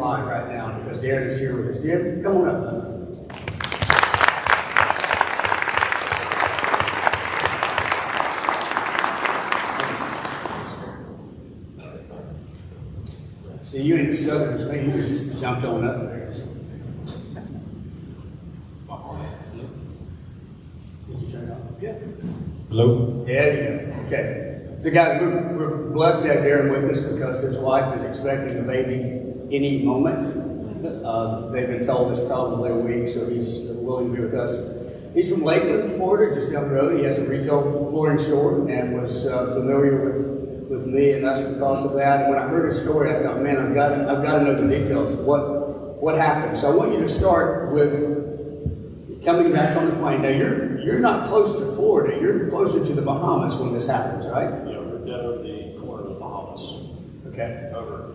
live right now because Darren is here with us. Darren, come on up, man. See, you ain't as southern as me. You just jumped on up there. Did you turn it on? Yeah. Hello? Yeah, you go. Okay. So guys, we're blessed to have Darren with us because his wife is expecting a baby any moment. They've been told it's probably a week, so he's willing to be with us. He's from Lakeland, Florida, just down the road. He has a retail flooring store and was familiar with me and us because of that. And when I heard his story, I thought, man, I've got to know the details of what happened. So I want you to start with coming back on the plane. Now you're not close to Florida. You're closer to the Bahamas when this happens, right? Yeah, we're dead over the corner of the Bahamas. Okay. Over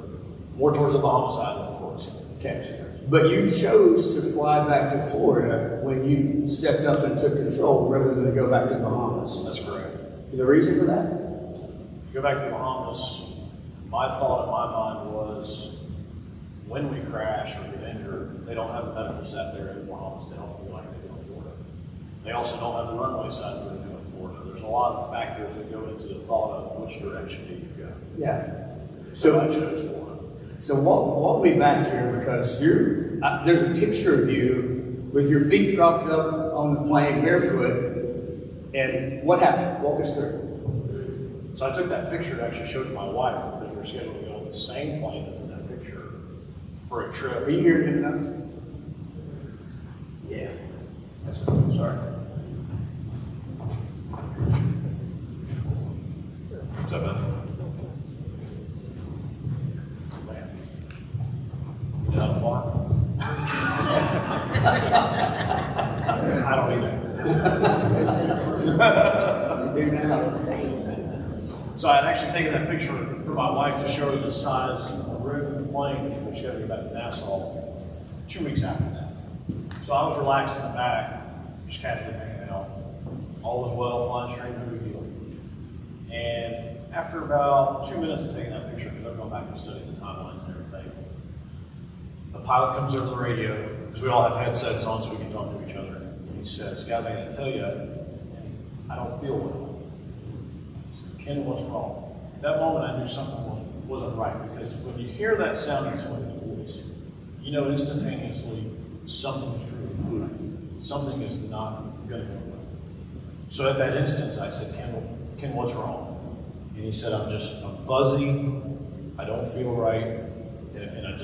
more towards the Bahamas Island, of course. Okay. But you chose to fly back to Florida when you stepped up and took control rather than go back to the Bahamas. That's correct. The reason for that? To go back to the Bahamas, my thought in my mind was when we crash or get injured, they don't have a medical staff there in the Bahamas to help you like they do in Florida. They also don't have the runway signs that they do in Florida. There's a lot of factors that go into the thought of which direction do you go. Yeah. So I chose Florida. So walk me back here because there's a picture of you with your feet propped up on the plane barefoot. And what happened? Walk us through. So I took that picture and actually showed it to my wife because we were scheduled to go on the same plane that's in that picture for a trip. Are you hearing him enough? Yeah. That's what, sorry. What's up, man? You know how to farm? I don't either. You do now. So I had actually taken that picture for my wife to show her the size of the room in the plane because she got to go back to Nassau 2 weeks after that. So I was relaxed in the back, just casually hanging out. All was well, flying straight, no big deal. And after about 2 minutes of taking that picture, because I've gone back and studied the timelines and everything, the pilot comes over the radio, because we all have headsets on so we can talk to each other. And he says, guys, I got to tell you, I don't feel well. I said, Ken, what's wrong? At that moment, I knew something wasn't right, because when you hear that sound in someone's voice, you know instantaneously something is truly not right. Something is not going to go well. So at that instance, I said, Ken, what's wrong? And he said, I'm fuzzy, I don't feel right, and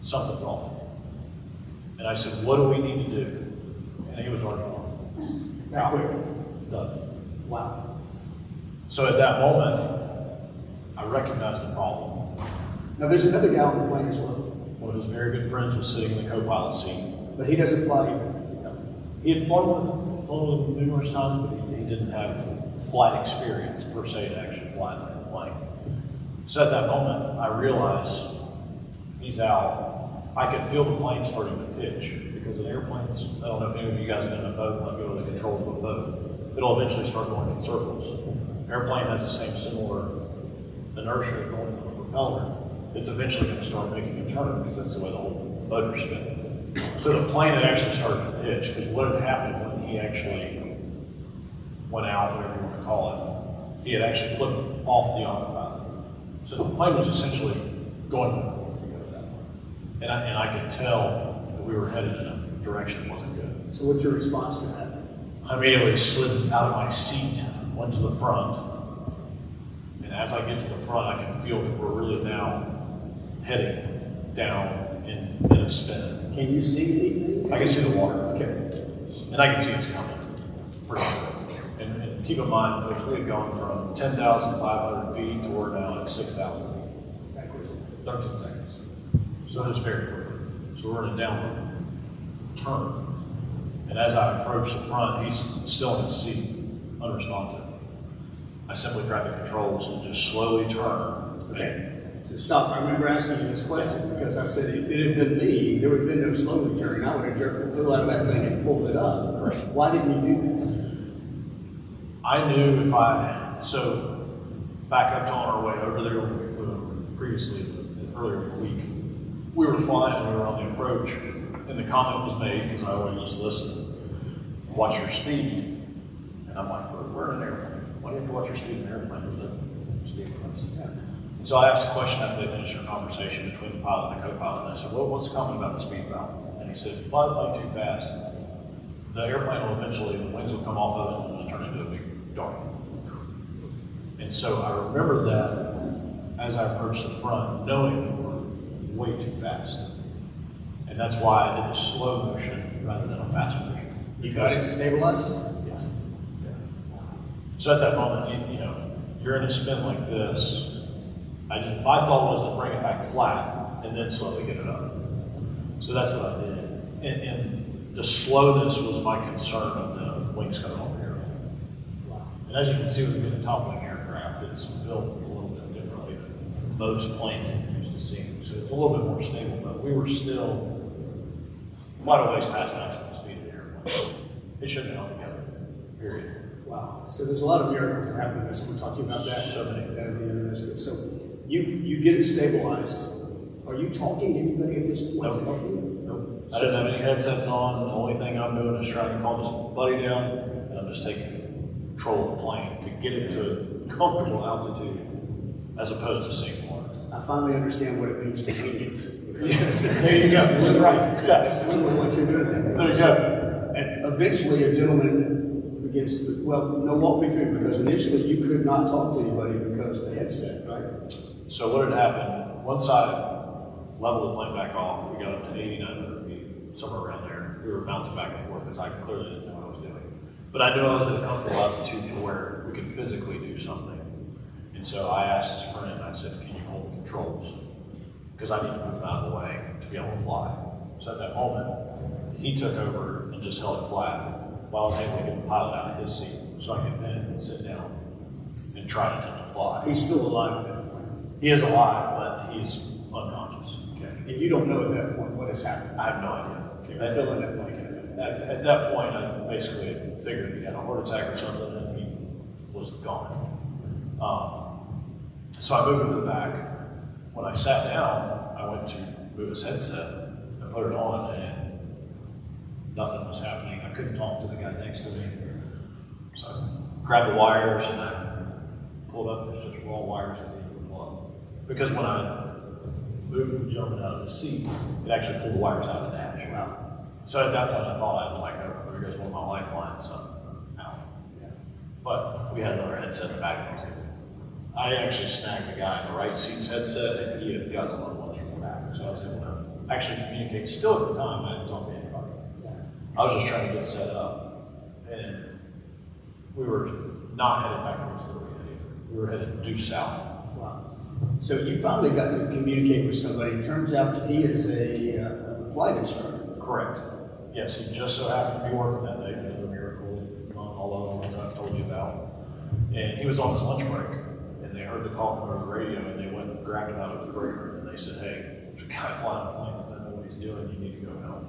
something's wrong. And I said, what do we need to do? And he was already on. That quick. Done. Wow. So at that moment, I recognized the problem. Now there's another guy on the plane as well. One of his very good friends was sitting in the co-pilot seat. But he doesn't fly either. He had flown with him numerous times, but he didn't have flight experience per se to actually fly the plane. So at that moment, I realized he's out. I could feel the plane starting to pitch because in airplanes, I don't know if any of you guys have been in a boat, let go of the controls of a boat. It'll eventually start going in circles. Airplane has the same similar inertia going on the propeller. It's eventually going to start making a turn because that's the way the whole motor's spinning. So the plane had actually started to pitch because what had happened when he actually went out, whatever you want to call it, he had actually flipped off the autopilot. So the plane was essentially going and I could tell that we were headed in a direction that wasn't good. So what's your response to that? I immediately slid out of my seat, went to the front, and as I get to the front, I can feel that we're really now heading down in a spin. Can you see anything? I can see the water. Okay. And I can see it's coming. Pretty good. And keep in mind, folks, we had gone from 10,500 feet to we're now at 6,000 feet. 13 seconds. So it was very quick. So we're in a downward turn. And as I approach the front, he's still in his seat, unresponsive. I simply grab the controls and just slowly turn. Okay. So stop. I remember asking you this question because I said if it had been me, there would have been no slowly turning. I would have jerked the foot out of that thing and pulled it up. Correct. Why didn't you do that? I knew so back up to on our way over there when we flew previously, earlier in the week, we were flying and we were on the approach, and the comment was made, because I always just listen, watch your speed. And I'm like, we're in an airplane. Why do you have to watch your speed in an airplane? There's a speed limit. Yeah. And so I asked a question after they finished their conversation between the pilot and the co-pilot, and I said, well, what's the comment about the speed valve? And he said, if you fly the plane too fast, the airplane will eventually, the wings will come off of it and just turn into a big dart. And so I remember that as I approached the front, knowing we were way too fast. And that's why I did the slow motion rather than a fast motion. You got it stabilized? Yeah. So at that moment, you know, you're in a spin like this. My thought was to bring it back flat and then slowly get it up. So that's what I did. And the slowness was my concern of the wings coming off the airplane. Wow. And as you can see, with the toppling aircraft, it's built a little bit differently than most planes I'm used to seeing. So it's a little bit more stable, but we were still quite a ways past maximum speed of the airplane. It shouldn't have been altogether, period. Wow. So there's a lot of miracles that happen in this. We're talking about that. So many. At the end of this. So you get it stabilized. Are you talking to anybody at this point to help you? Nope. I didn't have any headsets on. The only thing I'm doing is trying to calm this buddy down, and I'm just taking control of the plane to get it to a comfortable altitude as opposed to seeing more. I finally understand what it means to wing it. There you go. That's right. Yeah. That's literally what you're doing at that point. There you go. And eventually a gentleman begins to, walk me through, because initially you could not talk to anybody because of the headset, right? So what had happened, once I leveled the plane back off, we got up to 8,900 feet, somewhere around there. We were bouncing back and forth because I clearly didn't know what I was doing. But I knew I was at a comfortable altitude to where we could physically do something. And so I asked his friend, I said, can you hold the controls? Because I need to move them out of the way to be able to fly. So at that moment, he took over and just held it flat while I was able to get the pilot out of his seat so I could then sit down and try to attempt to fly. He's still alive at that point. He is alive, but he's unconscious. Okay. And you don't know at that point what has happened. I have no idea. Okay, we'll fill in that blank in a minute. At that point, I basically figured he had a heart attack or something, and he was gone. So I moved him to the back. When I sat down, I went to move his headset and put it on, and nothing was happening. I couldn't talk to the guy next to me. So I grabbed the wires and I pulled up. There's just raw wires that needed to pull up. Because when I moved the gentleman out of his seat, it actually pulled the wires out of the dash. Wow. So at that point, I thought I was like, oh, there goes one of my lifelines, so I'm out. Yeah. But we had another headset in the back. And I actually snagged the guy in the right seat's headset, and he had gotten one once from the back. So I was able to actually communicate. Still at the time, I didn't talk to anybody. Yeah. I was just trying to get set up. And we were not headed back towards the arena either. We were headed due south. Wow. So you finally got to communicate with somebody. It turns out that he is a flight instructor. Correct. Yes, he just so happened to be working that day. Another miracle on all the ones I've told you about. And he was on his lunch break, and they heard the call come over the radio, and they went and grabbed him out of the break room, and they said, hey, there's a guy flying a plane that doesn't know what he's doing. You need to go help.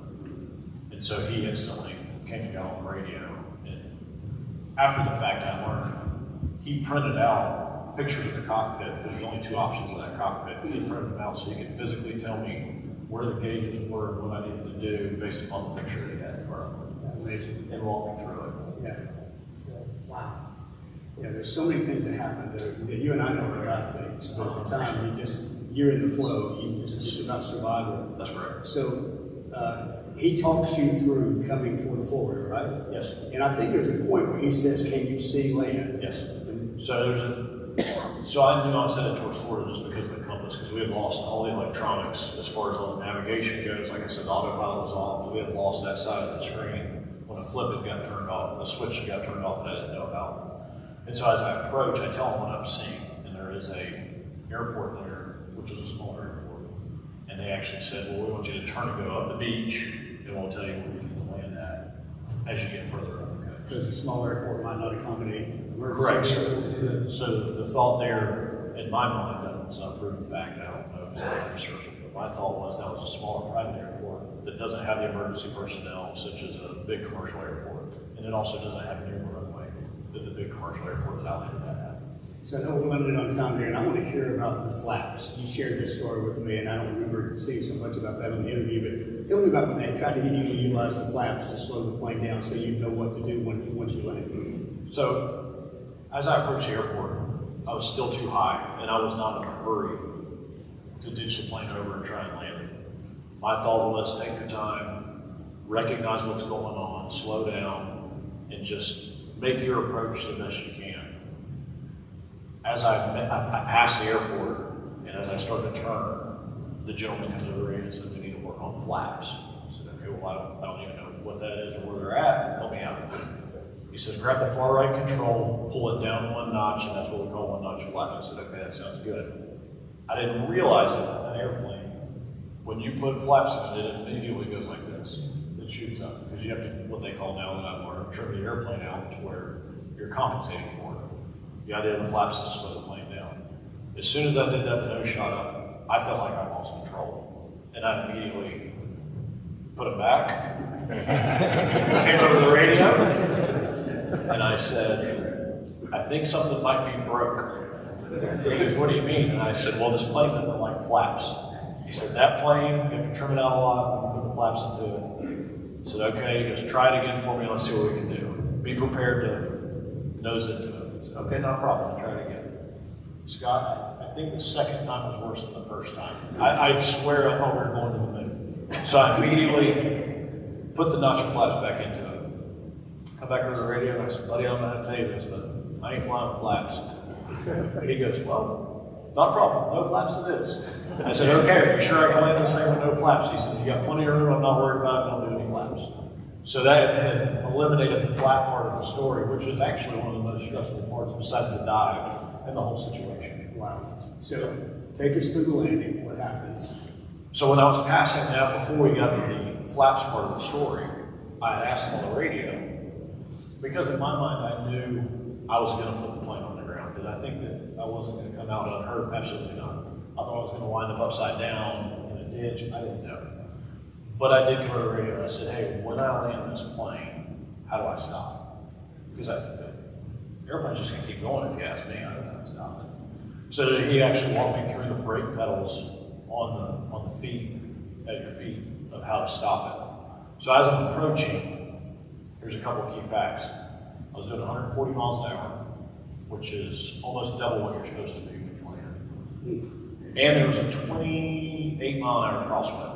And so he instantly came and got on the radio. And after the fact, I learned he printed out pictures of the cockpit, because there's only two options in that cockpit. He printed them out so he could physically tell me where the gauges were and what I needed to do based upon the picture that he had in front of him. Amazing. And walk me through it. Yeah. So, wow. Yeah, there's so many things that happen that you and I know are God things, but at the time, you're in the flow. It's about survival. That's correct. So, he talks you through coming toward forward, right? Yes. And I think there's a point where he says, can you see land? Yes. So I knew I was headed towards Florida just because of the compass, because we had lost all the electronics as far as all the navigation goes. Like I said, the autopilot was off. We had lost that side of the screen when a flip had got turned off, the switch had got turned off that I didn't know about. And so as I approach, I tell them what I'm seeing, and there is a airport there, which was a smaller airport. And they actually said, well, we want you to turn and go up the beach, and we'll tell you where you need to land at as you get further up the coast. Because a small airport might not accommodate Correct. emergency. So the thought there, in my mind, it's not a proven fact, I don't know, because I haven't researched it, but my thought was that was a smaller private airport that doesn't have the emergency personnel, such as a big commercial airport. And it also doesn't have near the runway that the big commercial airport that I landed at had. So I know we're limited on time here, and I want to hear about the flaps. You shared this story with me, and I don't remember seeing so much about that in the interview, but tell me about when they tried to get you to utilize the flaps to slow the plane down so you know what to do once you land. So, as I approached the airport, I was still too high, and I was not in a hurry to ditch the plane over and try and land it. My thought was, take your time, recognize what's going on, slow down, and just make your approach the best you can. As I passed the airport, and as I started to turn, the gentleman comes over here and says, we need to work on flaps. I said, okay, well, I don't even know what that is or where they're at, help me out. He says, grab the far right control, pull it down one notch, and that's what we call one notch flaps. I said, okay, that sounds good. I didn't realize that an airplane, when you put flaps in it, it immediately goes like this. It shoots up, because you have to, what they call now that I've learned, trim the airplane out to where you're compensating for it. The idea of the flaps is to slow the plane down. As soon as I did that, the nose shot up. I felt like I lost control. And I immediately put it back, came over to the radio, and I said, I think something might be broke. He goes, what do you mean? And I said, well, this plane doesn't like flaps. He said, that plane, you have to trim it out a lot, you put the flaps into it. I said, okay. He goes, try it again for me, let's see what we can do. Be prepared to nose into it. I said, okay, not a problem, I'll try it again. Scott, I think the second time was worse than the first time. I swear I thought we were going to the moon. So I immediately put the notch of flaps back into it. Come back over the radio and I said, buddy, I don't know how to tell you this, but I ain't flying with flaps. He goes, well, not a problem, no flaps it is. I said, okay, are you sure I can land this thing with no flaps? He said, you got plenty of room, I'm not worried about it, don't do any flaps. So that had eliminated the flap part of the story, which is actually one of the most stressful parts besides the dive and the whole situation. Wow. So take us through the landing. What happens? So when I was passing out, before we got to the flaps part of the story, I had asked him on the radio, because in my mind I knew I was going to put the plane on the ground. Did I think that I wasn't going to come out unhurt? Absolutely not. I thought I was going to wind up upside down in a ditch. I didn't know. But I did come to the radio and I said, hey, when I land this plane, how do I stop? Because the airplane's just going to keep going if you ask me. I don't know how to stop it. So he actually walked me through the brake pedals on the feet, at your feet, of how to stop it. So as I'm approaching, here's a couple of key facts. I was doing 140 miles an hour, which is almost double what you're supposed to do when you land. And there was a 28 mile an hour crosswind.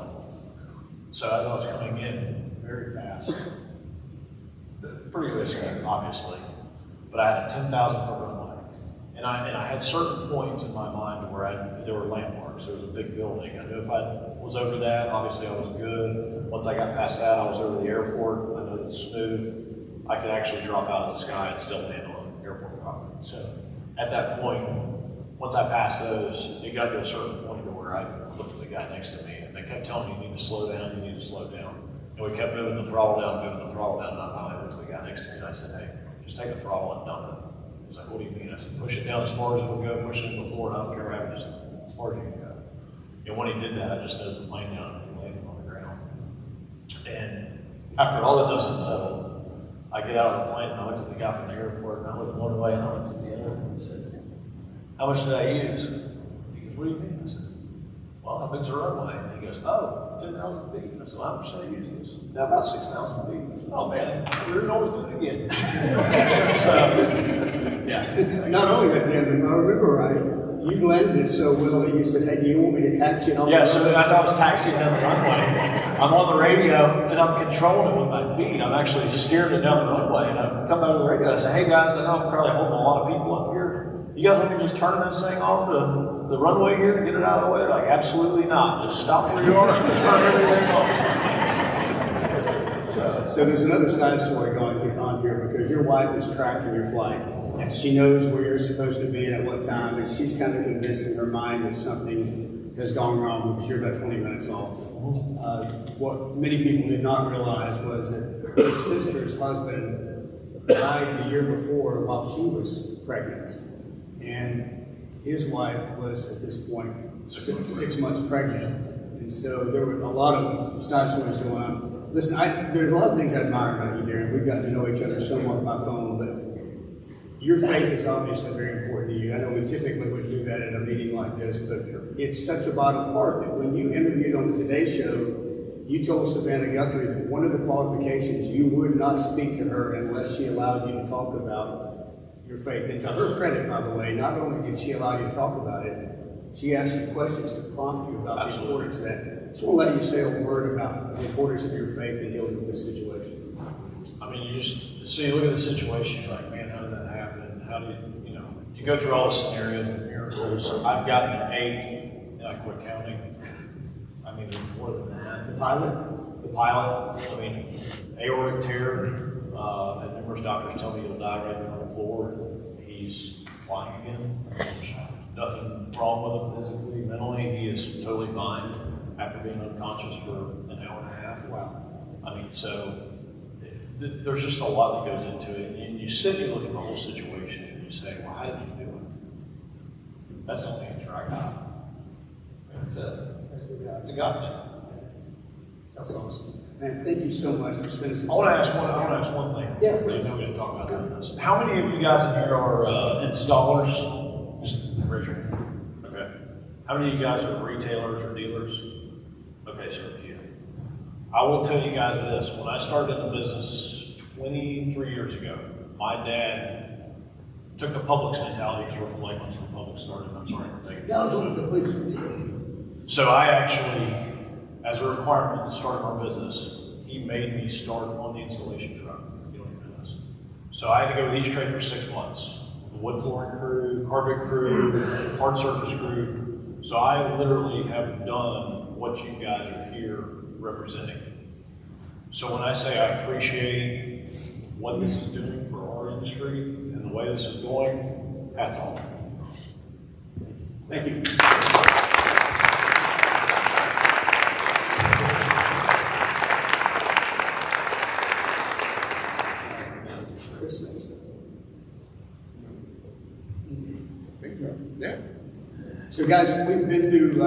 So as I was coming in very fast, pretty risky, obviously, but I had a 10,000 foot runway. And I had certain points in my mind where there were landmarks. There was a big building. I knew if I was over that, obviously I was good. Once I got past that, I was over the airport. I know it's smooth. I could actually drop out of the sky and still land on airport property. So at that point, once I passed those, it got to a certain point to where I looked at the guy next to me, and they kept telling me, you need to slow down, you need to slow down. And we kept moving the throttle down, and I finally went to the guy next to me, and I said, hey, just take the throttle and dump it. He was like, what do you mean? I said, push it down as far as it will go, push it to the floor, and I don't care what happens, just as far as you can go. And when he did that, I just nosed the plane down, and he landed on the ground. And after all the dust had settled, I get out of the plane, and I looked at the guy from the airport, and I looked one way, and I looked at the other, and I said, how much did I use? He goes, what do you mean? I said, well, how big's the runway? And he goes, oh, 10,000 feet. And I said, well, how much did I use? He goes, no, about 6,000 feet. I said, oh man, we're always doing it again. So, yeah. Not only that, Dan, if I remember right, you landed it so well that you said, hey, do you want me to taxi it on Yeah, the so as I was taxiing down the runway, I'm on the radio and I'm controlling it with my feet. I'm actually steering it down the runway. And I come over the radio and I say, hey guys, I know I'm probably holding a lot of people up here. You guys want me to just turn this thing off the runway here and get it out of the way? They're like, absolutely not. Just stop where you are and turn everything off. So there's another side story going on here because your wife is tracking your flight. She knows where you're supposed to be and at what time, and she's kind of convinced in her mind that something has gone wrong because you're about 20 minutes off. What many people did not realize was that her sister's husband died the year before while she was pregnant. And his wife was, at this point, six months pregnant. And so there were a lot of side stories going on. Listen, there's a lot of things I admire about you, Darren. We've gotten to know each other somewhat by phone, but your faith is obviously very important to interview. I know we typically would do that at a meeting like this, but it's such a vital part that when you interviewed on the Today Show, you told Savannah Guthrie that one of the qualifications, you would not speak to her unless she allowed you to talk about your faith. And to her credit, by the way, not only did she allow you to talk about it, she asked you questions to prompt you about the importance of that. So I'll let you say a word about the importance of your faith in dealing with this situation. I mean, you look at the situation, you're like, man, how did that happen? How did, you go through all the scenarios and miracles. I've gotten an 8, and I quit counting. I mean, there's more than that. The pilot? I mean, aortic tear, had numerous doctors tell me he'll die right there on the floor. He's flying again. There's nothing wrong with him physically, mentally. He is totally fine after being unconscious for an hour and a half. Wow. I mean, so there's just a lot that goes into it. And you sit and you look at the whole situation and you say, well, how did you do it? That's the only answer I got. That's it. It's a God thing. That's awesome. Man, thank you so much for spending some time. I want to ask one thing. Yeah, please. I know we're going to talk about this. How many of you guys in here are installers? Just raise your hand. Okay. How many of you guys are retailers or dealers? Okay, so a few. I will tell you guys this. When I started in the business 23 years ago, my dad took the Publix mentality because we're from Lakeland, so Publix started. I'm sorry for taking it. No, please. So I actually, as a requirement to start our business, he made me start on the installation truck. You don't even know this. So I had to go with each trade for 6 months. The wood flooring crew, carpet crew, hard surface crew. So I literally have done what you guys are here representing. So when I say I appreciate what this is doing for our industry and the way this is going, hats off. Thank you. Chris next. Yeah. So guys, we've been through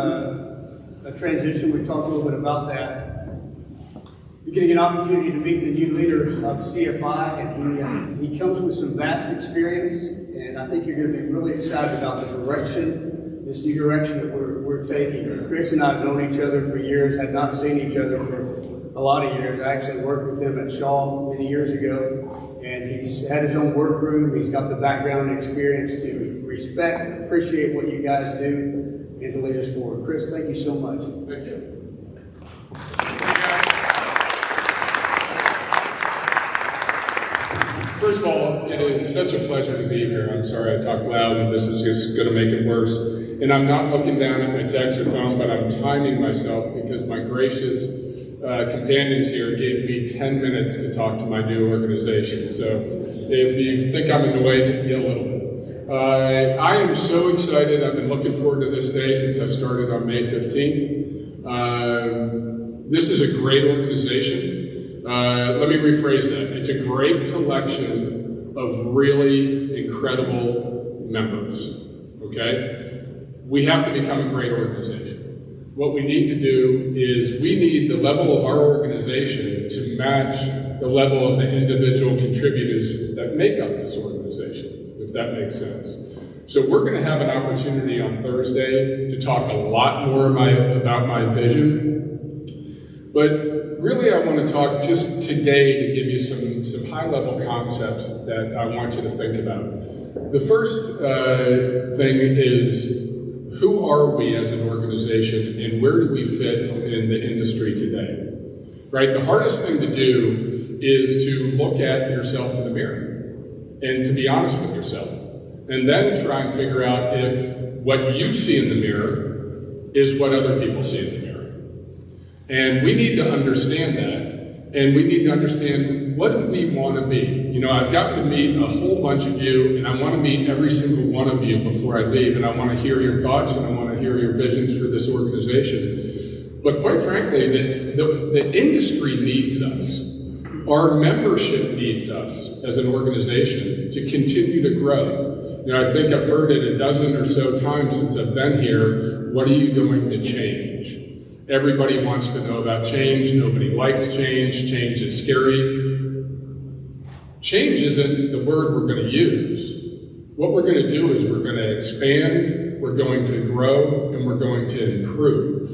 a transition. We talked a little bit about that. You're getting an opportunity to meet the new leader of CFI, and he comes with some vast experience, and I think you're going to be really excited about the direction, this new direction that we're taking. Chris and I have known each other for years, had not seen each other for a lot of years. I actually worked with him at Shaw many years ago, and he's had his own workroom. He's got the background and experience to respect, appreciate what you guys do, and to lead us forward. Chris, thank you so much. Thank you. First of all, it is such a pleasure to be here. I'm sorry I talked loud, and this is just going to make it worse. And I'm not looking down at my text or phone, but I'm timing myself because my gracious companions here gave me 10 minutes to talk to my new organization. So if you think I'm annoyed, yell a little bit. I am so excited. I've been looking forward to this day since I started on May 15th. This is a great organization. Let me rephrase that. It's a great collection of really incredible members, okay? We have to become a great organization. What we need to do is we need the level of our organization to match the level of the individual contributors that make up this organization, if that makes sense. So we're going to have an opportunity on Thursday to talk a lot more about my vision. But really, I want to talk just today to give you some high-level concepts that I want you to think about. The first thing is, who are we as an organization and where do we fit in the industry today? Right? The hardest thing to do is to look at yourself in the mirror and to be honest with yourself. And then try and figure out if what you see in the mirror is what other people see in the mirror. And we need to understand that, and we need to understand what do we want to be. You know, I've gotten to meet a whole bunch of you, and I want to meet every single one of you before I leave, and I want to hear your thoughts, and I want to hear your visions for this organization. But quite frankly, the industry needs us. Our membership needs us as an organization to continue to grow. You know, I think I've heard it a dozen or so times since I've been here. What are you going to change? Everybody wants to know about change. Nobody likes change. Change is scary. Change isn't the word we're going to use. What we're going to do is we're going to expand, we're going to grow, and we're going to improve,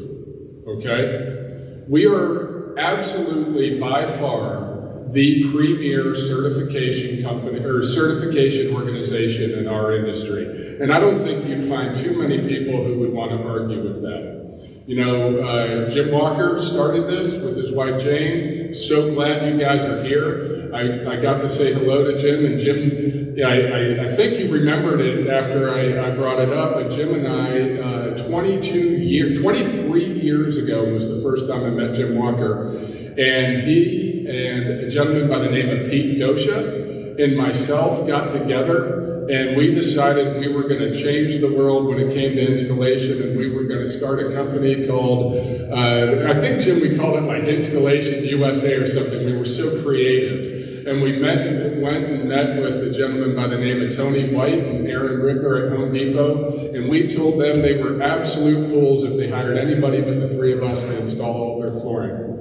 okay? We are absolutely, by far, the premier certification company or certification organization in our industry. And I don't think you'd find too many people who would want to argue with that. You know, Jim Walker started this with his wife Jane. So glad you guys are here. I got to say hello to Jim, and Jim, I think you remembered it after I brought it up, but Jim and I, 23 years ago was the first time I met Jim Walker, and he and a gentleman by the name of Pete Dosha and myself got together, and we decided we were going to change the world when it came to installation, and we were going to start a company called, I think, Jim, we called it like Installation USA or something. We were so creative. And we went and met with a gentleman by the name of Tony White and Aaron Ricker at Home Depot, and we told them they were absolute fools if they hired anybody but the three of us to install all their flooring.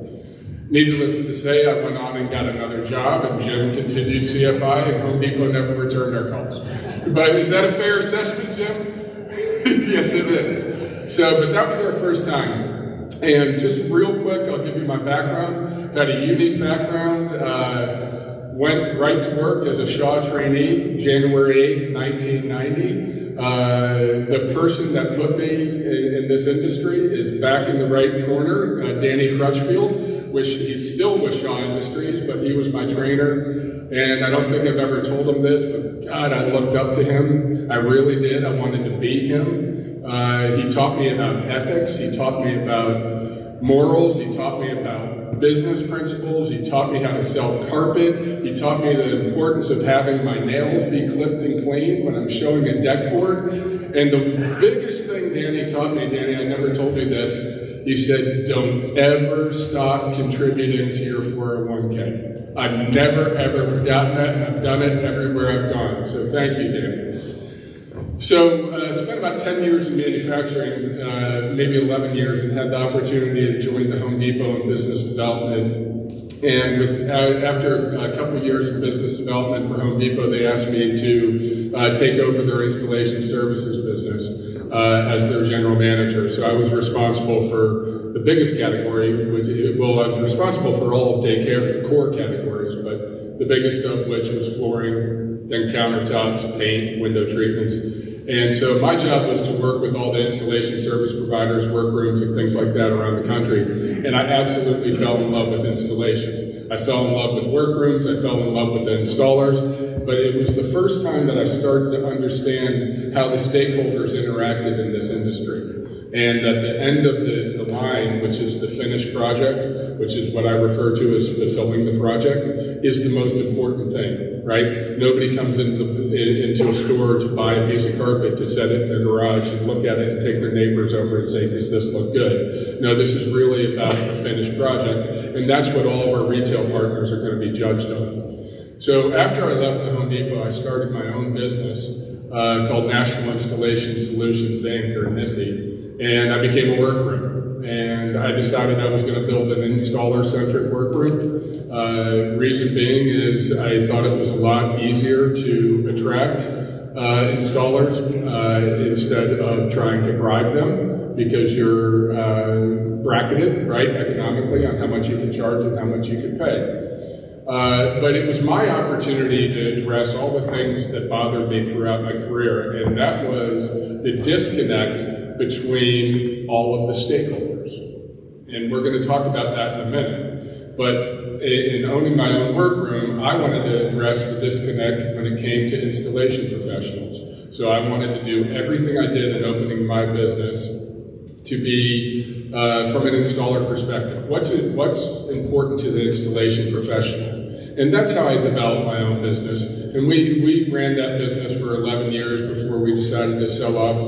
Needless to say, I went on and got another job, and Jim continued CFI, and Home Depot never returned our calls. But is that a fair assessment, Jim? Yes, it is. So, but that was our first time. And just real quick, I'll give you my background. I've had a unique background. Went right to work as a Shaw trainee, January 8th, 1990. The person that put me in this industry is back in the right corner, Danny Crutchfield, which he's still with Shaw Industries, but he was my trainer. And I don't think I've ever told him this, but God, I looked up to him. I really did. I wanted to be him. He taught me about ethics. He taught me about morals. He taught me about business principles. He taught me how to sell carpet. He taught me the importance of having my nails be clipped and cleaned when I'm showing a deck board. And the biggest thing Danny taught me, Danny, I never told you this, he said, don't ever stop contributing to your 401k. I've never, ever forgotten that, and I've done it everywhere I've gone. So thank you, Danny. So I spent about 10 years in manufacturing, maybe 11 years, and had the opportunity to join the Home Depot in business development. And after a couple of years of business development for Home Depot, they asked me to take over their installation services business as their general manager. So I was responsible for the biggest category, I was responsible for all of daycare core categories, but the biggest of which was flooring, then countertops, paint, window treatments. And so my job was to work with all the installation service providers, workrooms, and things like that around the country. And I absolutely fell in love with installation. I fell in love with workrooms, I fell in love with the installers, but it was the first time that I started to understand how the stakeholders interacted in this industry. And at the end of the line, which is the finished project, which is what I refer to as fulfilling the project, is the most important thing, right? Nobody comes into a store to buy a piece of carpet to set it in their garage and look at it and take their neighbors over and say, does this look good? No, this is really about the finished project, and that's what all of our retail partners are going to be judged on. So after I left the Home Depot, I started my own business called National Installation Solutions, Inc., or NISI. And I became a workroom, and I decided I was going to build an installer-centric workroom. Reason being is I thought it was a lot easier to attract installers instead of trying to bribe them, because you're bracketed, right, economically on how much you can charge and how much you can pay. But it was my opportunity to address all the things that bothered me throughout my career, and that was the disconnect between all of the stakeholders. And we're going to talk about that in a minute. But in owning my own workroom, I wanted to address the disconnect when it came to installation professionals. So I wanted to do everything I did in opening my business to be from an installer perspective. What's important to the installation professional? And that's how I developed my own business. And we ran that business for 11 years before we decided to sell off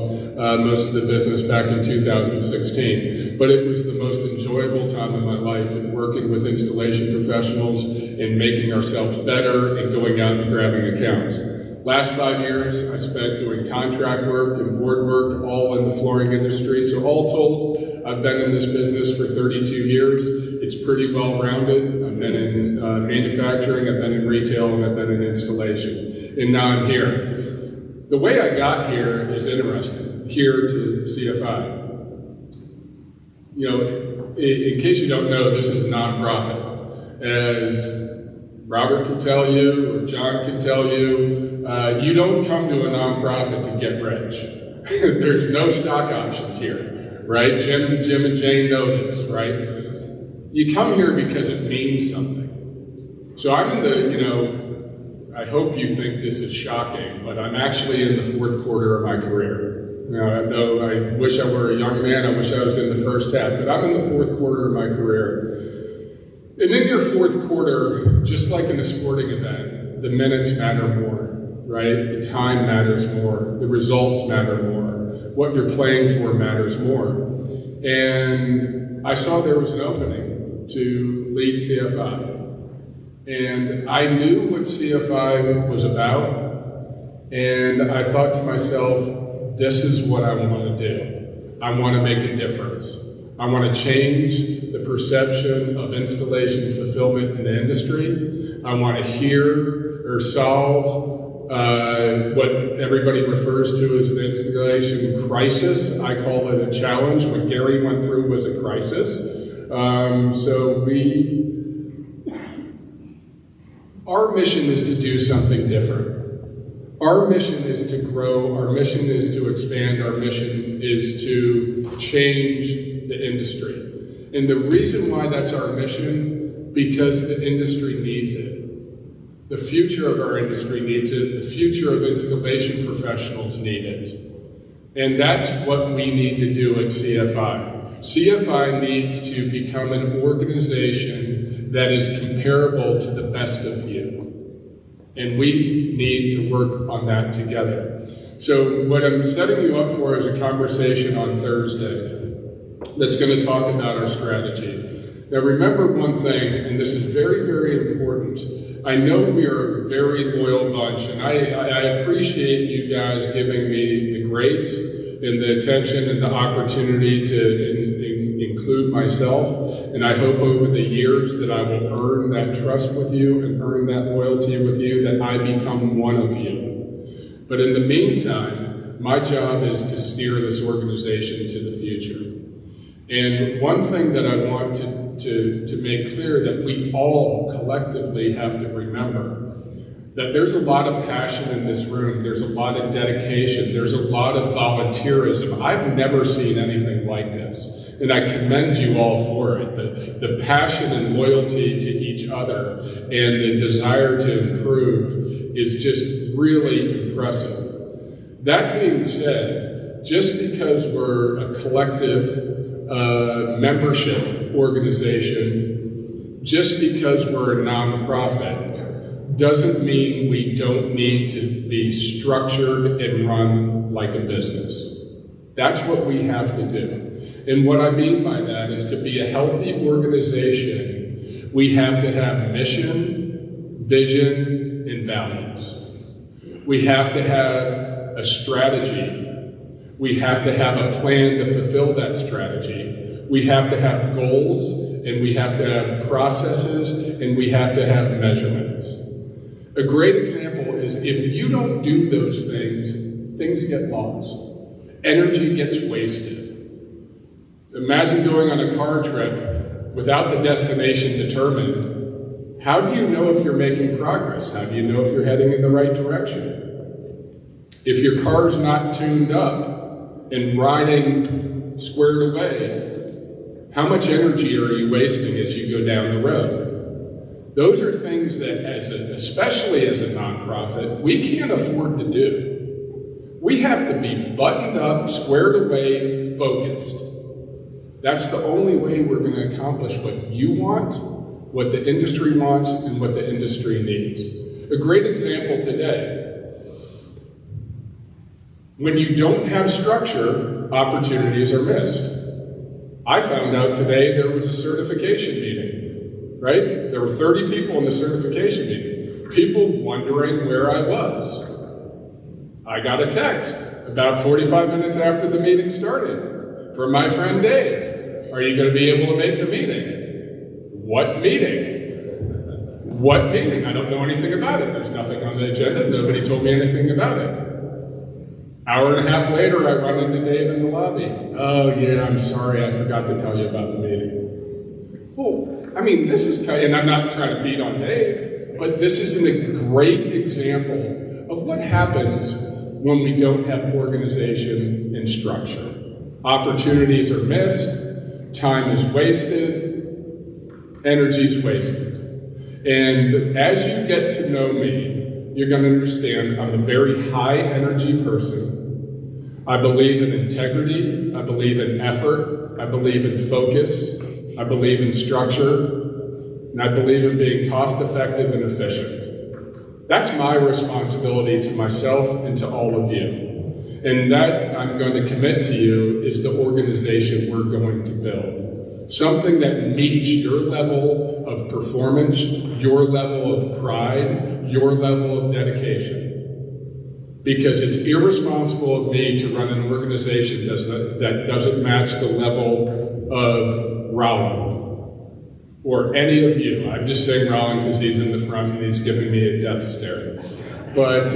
most of the business back in 2016. But it was the most enjoyable time of my life in working with installation professionals and making ourselves better and going out and grabbing accounts. Last 5 years, I spent doing contract work and board work, all in the flooring industry. So all told, I've been in this business for 32 years. It's pretty well-rounded. I've been in manufacturing, I've been in retail, and I've been in installation. And now I'm here. The way I got here is interesting, here to CFI. You know, in case you don't know, this is a nonprofit. As Robert can tell you, or John can tell you, you don't come to a nonprofit to get rich. There's no stock options here, right? Jim and Jane know this, right? You come here because it means something. So I'm in the, I hope you think this is shocking, but I'm actually in the fourth quarter of my career. Though I wish I were a young man, I wish I was in the first half, but I'm in the fourth quarter of my career. And in your fourth quarter, just like in a sporting event, the minutes matter more, right? The time matters more. The results matter more. What you're playing for matters more. And I saw there was an opening to lead CFI. And I knew what CFI was about, and I thought to myself, this is what I want to do. I want to make a difference. I want to change the perception of installation fulfillment in the industry. I want to hear or solve what everybody refers to as an installation crisis. I call it a challenge. What Gary went through was a crisis. Our mission is to do something different. Our mission is to grow, our mission is to expand, our mission is to change the industry. And the reason why that's our mission, because the industry needs it. The future of our industry needs it, the future of installation professionals need it. And that's what we need to do at CFI. CFI needs to become an organization that is comparable to the best of you. And we need to work on that together. So what I'm setting you up for is a conversation on Thursday that's going to talk about our strategy. Now remember one thing, and this is very, very important. I know we are a very loyal bunch, and I appreciate you guys giving me the grace and the attention and the opportunity to include myself. And I hope over the years that I will earn that trust with you and earn that loyalty with you, that I become one of you. But in the meantime, my job is to steer this organization to the future. And one thing that I want to make clear that we all collectively have to remember, that there's a lot of passion in this room, there's a lot of dedication, there's a lot of volunteerism. I've never seen anything like this. And I commend you all for it. The passion and loyalty to each other and the desire to improve is just really impressive. That being said, just because we're a collective membership organization, just because we're a nonprofit, doesn't mean we don't need to be structured and run like a business. That's what we have to do. And what I mean by that is to be a healthy organization, we have to have mission, vision, and values. We have to have a strategy. We have to have a plan to fulfill that strategy. We have to have goals, and we have to have processes, and we have to have measurements. A great example is if you don't do those things, things get lost. Energy gets wasted. Imagine going on a car trip without the destination determined. How do you know if you're making progress? How do you know if you're heading in the right direction? If your car's not tuned up and riding squared away, how much energy are you wasting as you go down the road? Those are things that, especially as a nonprofit, we can't afford to do. We have to be buttoned up, squared away, focused. That's the only way we're going to accomplish what you want, what the industry wants, and what the industry needs. A great example today. When you don't have structure, opportunities are missed. I found out today there was a certification meeting, right? There were 30 people in the certification meeting. People wondering where I was. I got a text about 45 minutes after the meeting started from my friend Dave. Are you going to be able to make the meeting? What meeting? What meeting? I don't know anything about it. There's nothing on the agenda. Nobody told me anything about it. Hour and a half later, I run into Dave in the lobby. Oh yeah, I'm sorry, I forgot to tell you about the meeting. Well, I mean, this is kind of, and I'm not trying to beat on Dave, but this is a great example of what happens when we don't have organization and structure. Opportunities are missed, time is wasted, energy is wasted. And as you get to know me, you're going to understand I'm a very high energy person. I believe in integrity, I believe in effort, I believe in focus, I believe in structure, and I believe in being cost effective and efficient. That's my responsibility to myself and to all of you. And that I'm going to commit to you is the organization we're going to build. Something that meets your level of performance, your level of pride, your level of dedication. Because it's irresponsible of me to run an organization that doesn't match the level of Rollin or any of you. I'm just saying Rollin because he's in the front and he's giving me a death stare. But,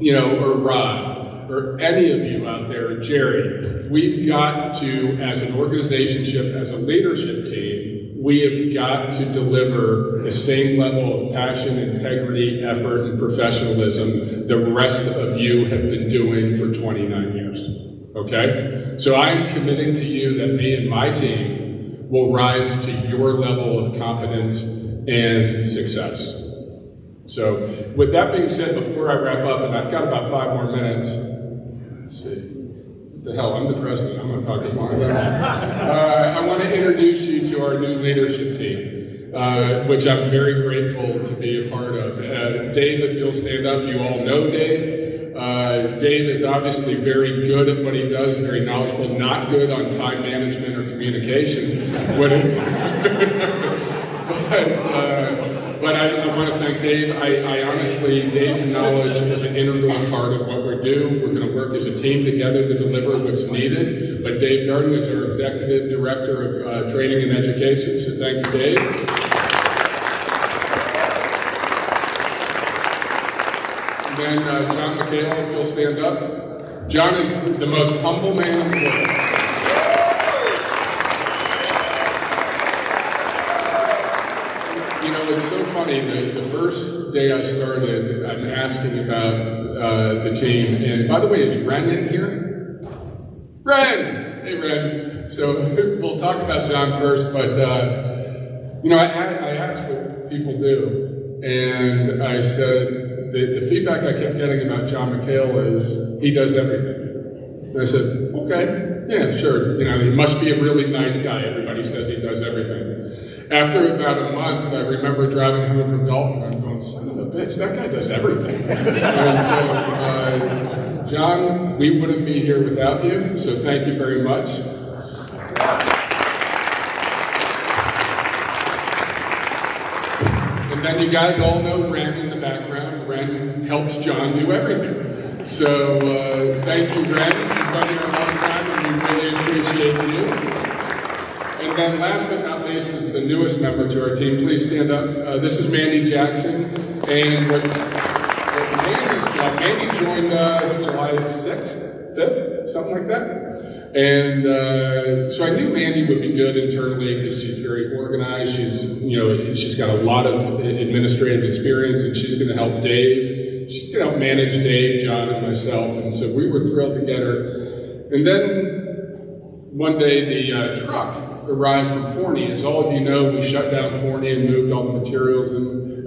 or Rod, or any of you out there, Jerry, we've got to, as an organization, as a leadership team, we have got to deliver the same level of passion, integrity, effort, and professionalism the rest of you have been doing for 29 years, okay? So I'm committing to you that me and my team will rise to your level of competence and success. So with that being said, before I wrap up, and I've got about 5 more minutes, let's see. The hell, I'm the president. I'm going to talk as long as I want. I want to introduce you to our new leadership team, which I'm very grateful to be a part of. Dave, if you'll stand up, you all know Dave. Dave is obviously very good at what he does, very knowledgeable, not good on time management or communication. But I want to thank Dave. I honestly, Dave's knowledge is an integral part of what we do. We're going to work as a team together to deliver what's needed. But Dave Garden is our Executive Director of Training and Education, so thank you, Dave. And then John McKee, if you'll stand up. John is the most humble man in the world. It's so funny, the first day I started, I'm asking about the team, and by the way, is Ren in here? Ren! Hey, Ren. So we'll talk about John first, but, I asked what people do, and I said, the feedback I kept getting about John McHale is, he does everything. And I said, okay, yeah, sure. He must be a really nice guy. Everybody says he does everything. After about a month, I remember driving home from Dalton, and I'm going, son of a bitch, that guy does everything. And so, John, we wouldn't be here without you, so thank you very much. And then you guys all know Ren in the background. Ren helps John do everything. So thank you, Ren, for coming here all the time, and we really appreciate you. And then last but not least is the newest member to our team. Please stand up. This is Mandy Jackson. And what Mandy's got, Mandy joined us July 6th, 5th, something like that. And so I knew Mandy would be good internally because she's very organized. She's got a lot of administrative experience, and she's going to help Dave. She's going to help manage Dave, John, and myself. And so we were thrilled to get her. And then one day the truck arrived from Forney. As all of you know, we shut down Forney and moved all the materials, and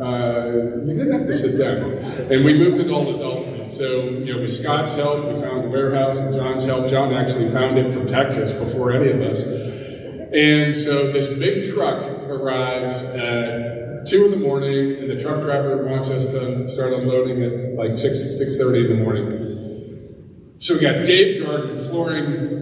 you didn't have to sit down. And we moved it all to Dalton. And so, with Scott's help, we found the warehouse, and John's help. John actually found it from Texas before any of us. And so this big truck arrives at 2 in the morning, and the truck driver wants us to start unloading at like 6:30 in the morning. So we got Dave Garden, flooring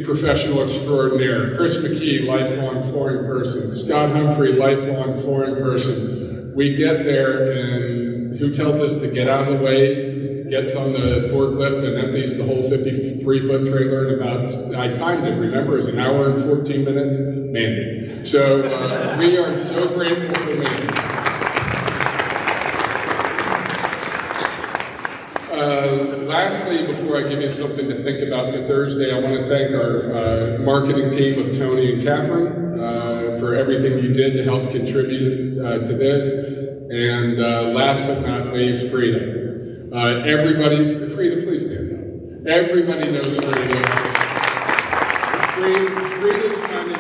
professional extraordinaire, Chris McKee, lifelong flooring person, Scott Humphrey, lifelong flooring person. We get there, and who tells us to get out of the way, gets on the forklift and empties the whole 53-foot trailer in about, I timed it, remember, it was an hour and 14 minutes? Mandy. So we are so grateful for Mandy. Lastly, before I give you something to think about for Thursday, I want to thank our marketing team of Tony and Catherine for everything you did to help contribute to this. And last but not least, Frida. Frida, please stand up. Everybody knows Frida. Frida's kind of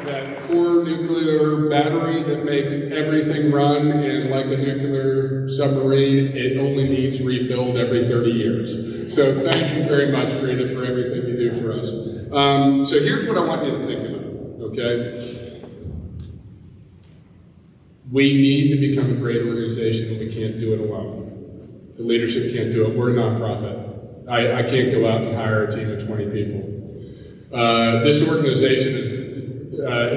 that core nuclear battery that makes everything run, and like a nuclear submarine, it only needs refilled every 30 years. So thank you very much, Frida, for everything you do for us. So here's what I want you to think about, okay? We need to become a great organization, and we can't do it alone. The leadership can't do it. We're a nonprofit. I can't go out and hire a team of 20 people. This organization has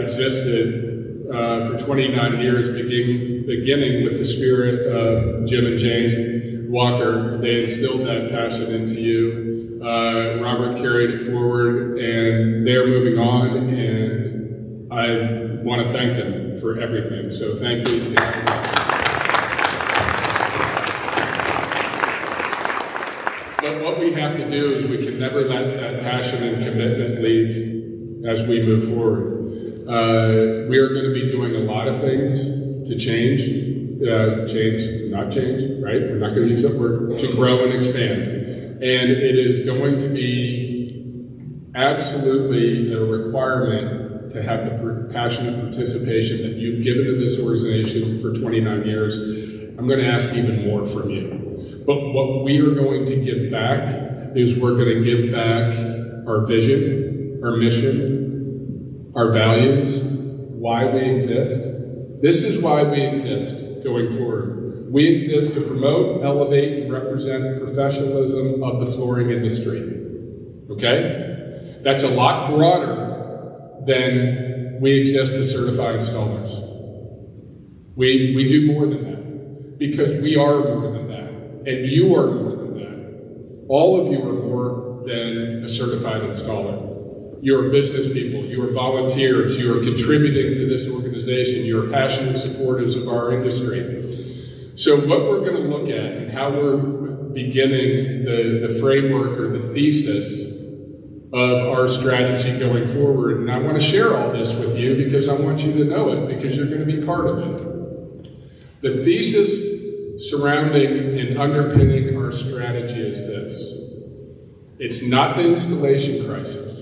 existed for 29 years, beginning with the spirit of Jim and Jane Walker. They instilled that passion into you. Robert carried it forward, and they're moving on, and I want to thank them for everything. So thank you, guys. But what we have to do is we can never let that passion and commitment leave as we move forward. We are going to be doing a lot of things to change, not change, right? We're not going to use that word, to grow and expand. And it is going to be absolutely a requirement to have the passion and participation that you've given to this organization for 29 years. I'm going to ask even more from you. But what we are going to give back is we're going to give back our vision, our mission, our values, why we exist. This is why we exist going forward. We exist to promote, elevate, and represent professionalism of the flooring industry. Okay? That's a lot broader than we exist to certify installers. We do more than that, because we are more than that. And you are more than that. All of you are more than a certified installer. You are business people. You are volunteers. You are contributing to this organization. You are passionate supporters of our industry. So what we're going to look at and how we're beginning the framework or the thesis of our strategy going forward. And I want to share all this with you because I want you to know it, because you're going to be part of it. The thesis surrounding and underpinning our strategy is this. It's not the installation crisis.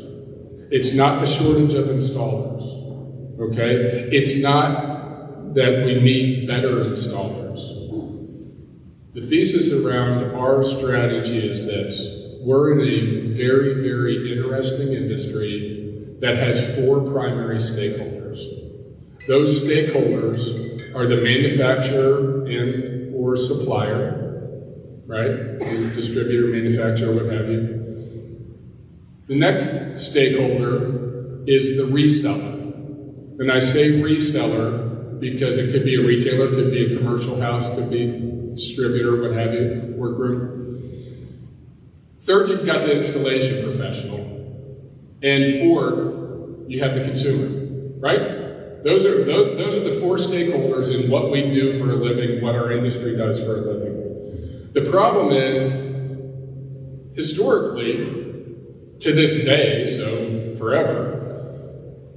It's not the shortage of installers, okay? It's not that we need better installers. The thesis around our strategy is this. We're in a very, very interesting industry that has 4 primary stakeholders. Those stakeholders are the manufacturer and or supplier, right? Distributor, manufacturer, what have you. The next stakeholder is the reseller. And I say reseller because it could be a retailer, could be a commercial house, could be a distributor, what have you, workroom. Third, you've got the installation professional. And fourth, you have the consumer, right? Those are the 4 stakeholders in what we do for a living, what our industry does for a living. The problem is, historically, to this day, so forever,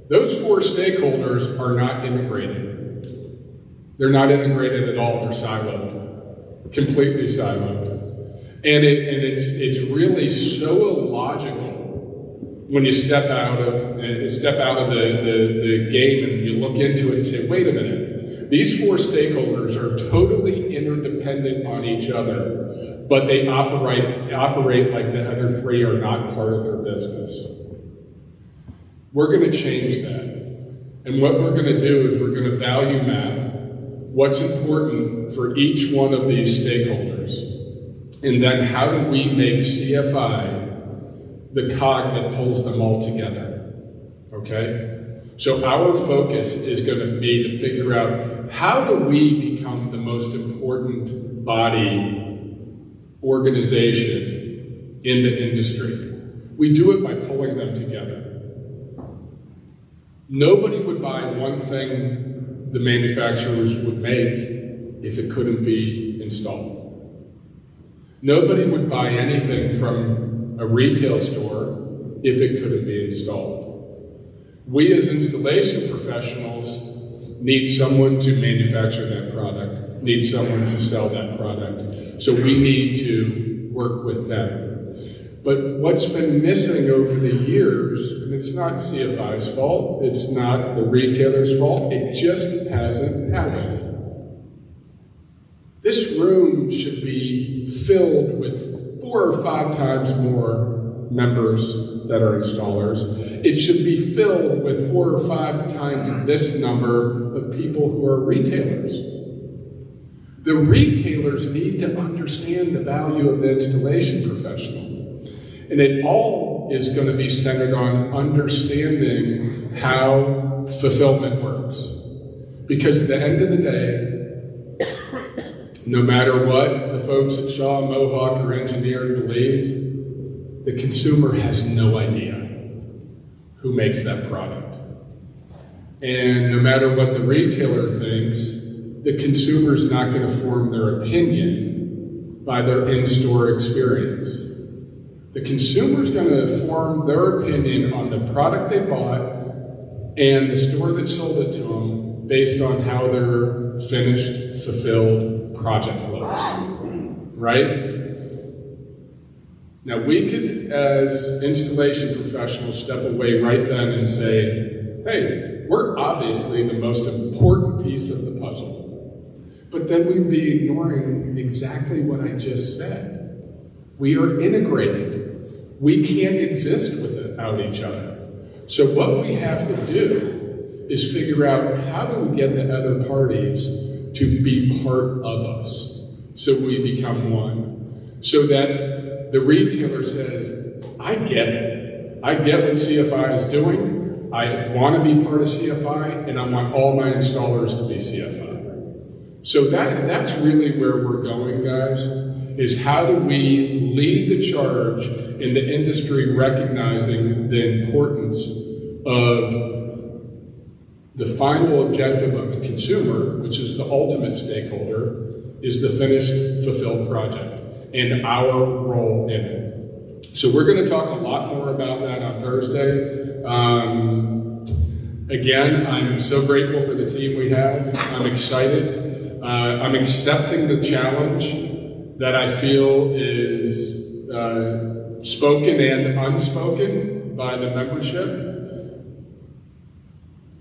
those 4 stakeholders are not integrated. They're not integrated at all. They're siloed, completely siloed. And it's really so illogical when you step out of the game and you look into it and say, wait a minute, these 4 stakeholders are totally interdependent on each other, but they operate like the other 3 are not part of their business. We're going to change that. And what we're going to do is we're going to value map what's important for each one of these stakeholders. And then how do we make CFI the cog that pulls them all together, okay? So our focus is going to be to figure out, how do we become the most important body organization in the industry? We do it by pulling them together. Nobody would buy one thing the manufacturers would make if it couldn't be installed. Nobody would buy anything from a retail store if it couldn't be installed. We as installation professionals need someone to manufacture that product, need someone to sell that product. So we need to work with them. But what's been missing over the years, and it's not CFI's fault, it's not the retailer's fault, it just hasn't happened. This room should be filled with 4 or 5 times more members that are installers. It should be filled with 4 or 5 times this number of people who are retailers. The retailers need to understand the value of the installation professional. And it all is going to be centered on understanding how fulfillment works. Because at the end of the day, no matter what the folks at Shaw, Mohawk, or Engineered believe, the consumer has no idea who makes that product. And no matter what the retailer thinks, the consumer's not going to form their opinion by their in-store experience. The consumer's going to form their opinion on the product they bought and the store that sold it to them based on how their finished, fulfilled project looks, right? Now we could, as installation professionals, step away right then and say, hey, we're obviously the most important piece of the puzzle. But then we'd be ignoring exactly what I just said. We are integrated. We can't exist without each other. So what we have to do is figure out how do we get the other parties to be part of us so we become one. So that the retailer says, I get it. I get what CFI is doing. I want to be part of CFI, and I want all my installers to be CFI. So that's really where we're going, guys, is how do we lead the charge in the industry recognizing the importance of the final objective of the consumer, which is the ultimate stakeholder, is the finished, fulfilled project and our role in it. So we're going to talk a lot more about that on Thursday. Again, I'm so grateful for the team we have. I'm excited. I'm accepting the challenge that I feel is spoken and unspoken by the membership.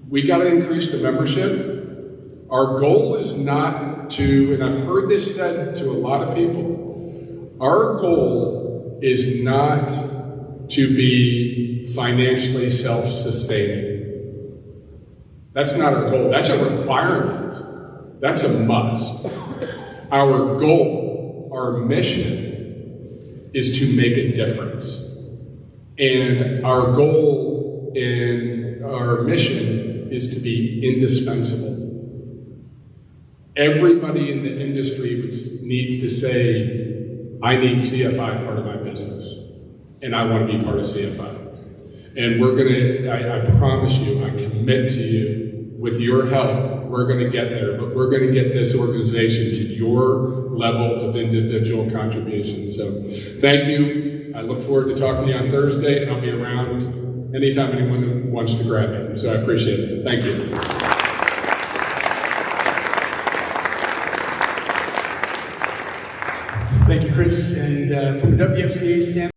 We got to increase the membership. Our goal is not to, and I've heard this said to a lot of people, our goal is not to be financially self-sustaining. That's not our goal. That's a requirement. That's a must. Our goal, our mission, is to make a difference. And our goal and our mission is to be indispensable. Everybody in the industry needs to say, I need CFI part of my business, and I want to be part of CFI. And we're gonna, I promise you, I commit to you, with your help, we're gonna get there, but we're gonna get this organization to your level of individual contribution. So thank you. I look forward to talking to you on Thursday, and I'll be around anytime anyone wants to grab me. So I appreciate it. Thank you. Thank you, Chris. And from the WFCA standpoint,